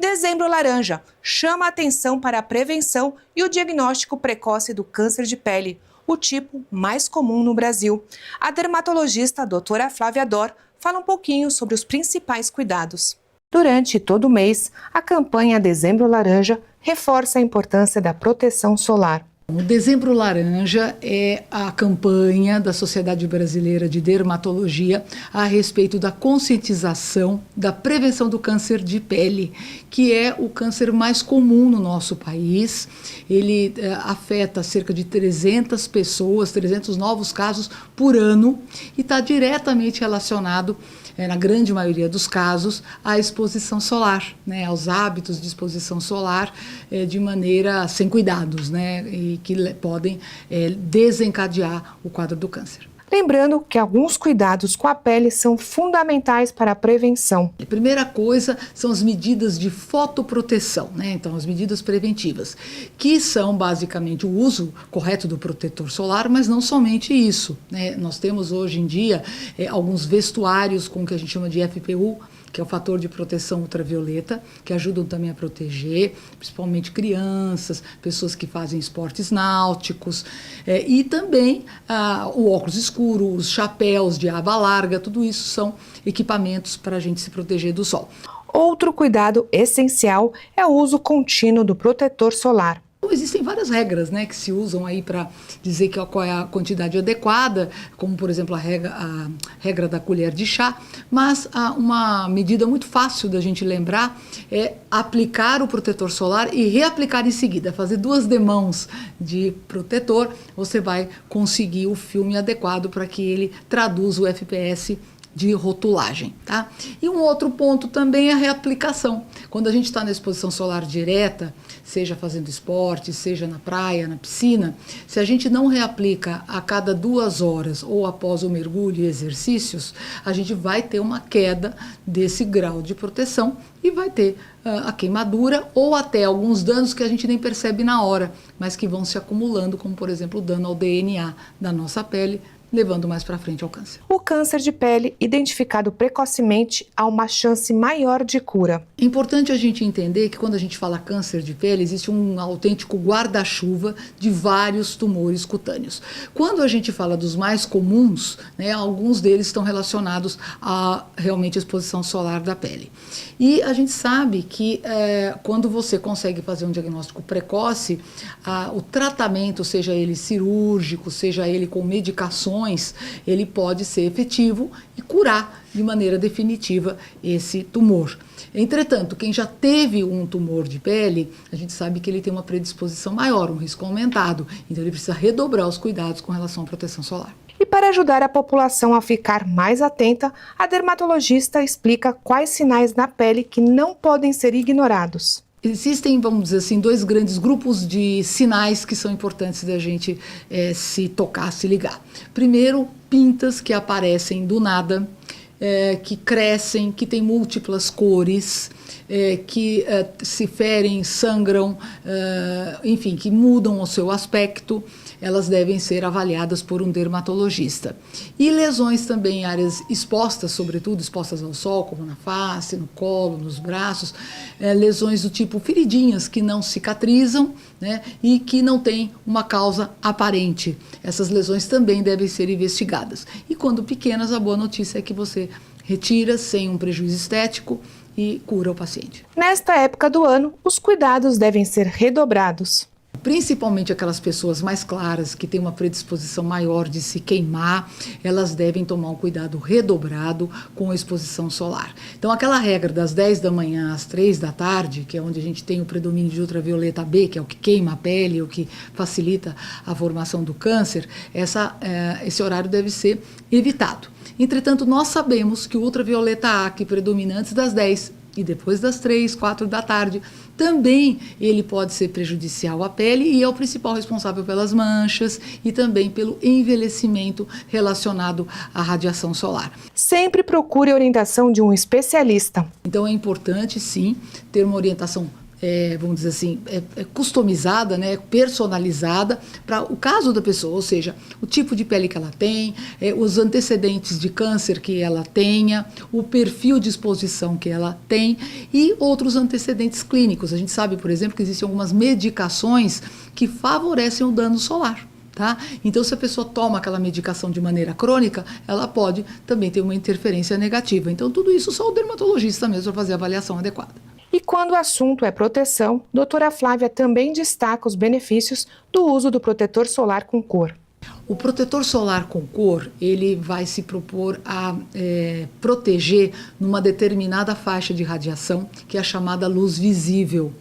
Dezembro Laranja chama a atenção para a prevenção e o diagnóstico precoce do câncer de pele, o tipo mais comum no Brasil. A dermatologista doutora Flávia Dor fala um pouquinho sobre os principais cuidados. Durante todo o mês, a campanha Dezembro Laranja reforça a importância da proteção solar. O Dezembro Laranja é a campanha da Sociedade Brasileira de Dermatologia a respeito da conscientização da prevenção do câncer de pele, que é o câncer mais comum no nosso país. Ele afeta cerca de 300 pessoas, 300 novos casos por ano e está diretamente relacionado, na grande maioria dos casos, à exposição solar, aos hábitos de exposição solar de maneira sem cuidados, e que podem desencadear o quadro do câncer. Lembrando que alguns cuidados com a pele são fundamentais para a prevenção. A primeira coisa são as medidas de fotoproteção, então as medidas preventivas, que são basicamente o uso correto do protetor solar, mas não somente isso. Nós temos hoje em dia alguns vestuários com o que a gente chama de FPU, que é o fator de proteção ultravioleta, que ajudam também a proteger, principalmente crianças, pessoas que fazem esportes náuticos, e também o óculos escuro, os chapéus de aba larga, tudo isso são equipamentos para a gente se proteger do sol. Outro cuidado essencial é o uso contínuo do protetor solar. Existem várias regras que se usam aí para dizer qual é a quantidade adequada, como por exemplo a regra da colher de chá, mas uma medida muito fácil da gente lembrar é aplicar o protetor solar e reaplicar em seguida, fazer 2 demãos de protetor, você vai conseguir o filme adequado para que ele traduza o FPS de rotulagem, tá? E um outro ponto também é a reaplicação. Quando a gente está na exposição solar direta, seja fazendo esporte, seja na praia, na piscina, se a gente não reaplica a cada 2 horas ou após o mergulho e exercícios, a gente vai ter uma queda desse grau de proteção e vai ter a queimadura ou até alguns danos que a gente nem percebe na hora, mas que vão se acumulando, como por exemplo o dano ao DNA da nossa pele, levando mais para frente ao câncer. O câncer de pele, identificado precocemente, há uma chance maior de cura. É importante a gente entender que quando a gente fala câncer de pele, existe um autêntico guarda-chuva de vários tumores cutâneos. Quando a gente fala dos mais comuns, alguns deles estão relacionados a realmente a exposição solar da pele. E a gente sabe que quando você consegue fazer um diagnóstico precoce, o tratamento, seja ele cirúrgico, seja ele com medicações, ele pode ser efetivo e curar de maneira definitiva esse tumor. Entretanto, quem já teve um tumor de pele, a gente sabe que ele tem uma predisposição maior, um risco aumentado, então ele precisa redobrar os cuidados com relação à proteção solar. E para ajudar a população a ficar mais atenta, a dermatologista explica quais sinais na pele que não podem ser ignorados. Existem, vamos dizer assim, 2 grandes grupos de sinais que são importantes da gente se tocar, se ligar. Primeiro, pintas que aparecem do nada, que crescem, que têm múltiplas cores, que se ferem, sangram, enfim, que mudam o seu aspecto, elas devem ser avaliadas por um dermatologista. E lesões também em áreas expostas, sobretudo expostas ao sol, como na face, no colo, nos braços, lesões do tipo feridinhas que não cicatrizam, e que não têm uma causa aparente. Essas lesões também devem ser investigadas. E quando pequenas, a boa notícia é que você retira sem um prejuízo estético e cura o paciente. Nesta época do ano, os cuidados devem ser redobrados. Principalmente aquelas pessoas mais claras, que têm uma predisposição maior de se queimar, elas devem tomar um cuidado redobrado com a exposição solar. Então, aquela regra das 10 da manhã às 3 da tarde, que é onde a gente tem o predomínio de ultravioleta B, que é o que queima a pele, o que facilita a formação do câncer, esse horário deve ser evitado. Entretanto, nós sabemos que o ultravioleta A, que predomina antes das 10 e depois das 3, 4 da tarde, também ele pode ser prejudicial à pele e é o principal responsável pelas manchas e também pelo envelhecimento relacionado à radiação solar. Sempre procure a orientação de um especialista. Então é importante, sim, ter uma orientação vamos dizer assim, customizada, né, personalizada para o caso da pessoa, ou seja, o tipo de pele que ela tem, os antecedentes de câncer que ela tenha, o perfil de exposição que ela tem e outros antecedentes clínicos. A gente sabe, por exemplo, que existem algumas medicações que favorecem o dano solar. Tá? Então, se a pessoa toma aquela medicação de maneira crônica, ela pode também ter uma interferência negativa. Então, tudo isso só o dermatologista mesmo para fazer a avaliação adequada. E quando o assunto é proteção, doutora Flávia também destaca os benefícios do uso do protetor solar com cor. O protetor solar com cor, ele vai se propor a proteger numa determinada faixa de radiação, que é a chamada luz visível.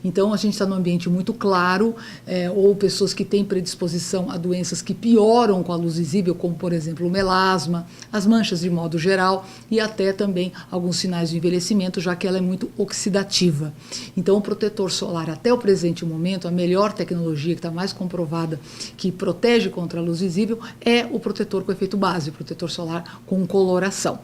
Então, a gente está num ambiente muito claro, ou pessoas que têm predisposição a doenças que pioram com a luz visível, como, por exemplo, o melasma, as manchas de modo geral, e até também alguns sinais de envelhecimento, já que ela é muito oxidativa. Então, o protetor solar, até o presente momento, a melhor tecnologia que está mais comprovada, que protege contra a luz visível, é o protetor com efeito base, o protetor solar com coloração.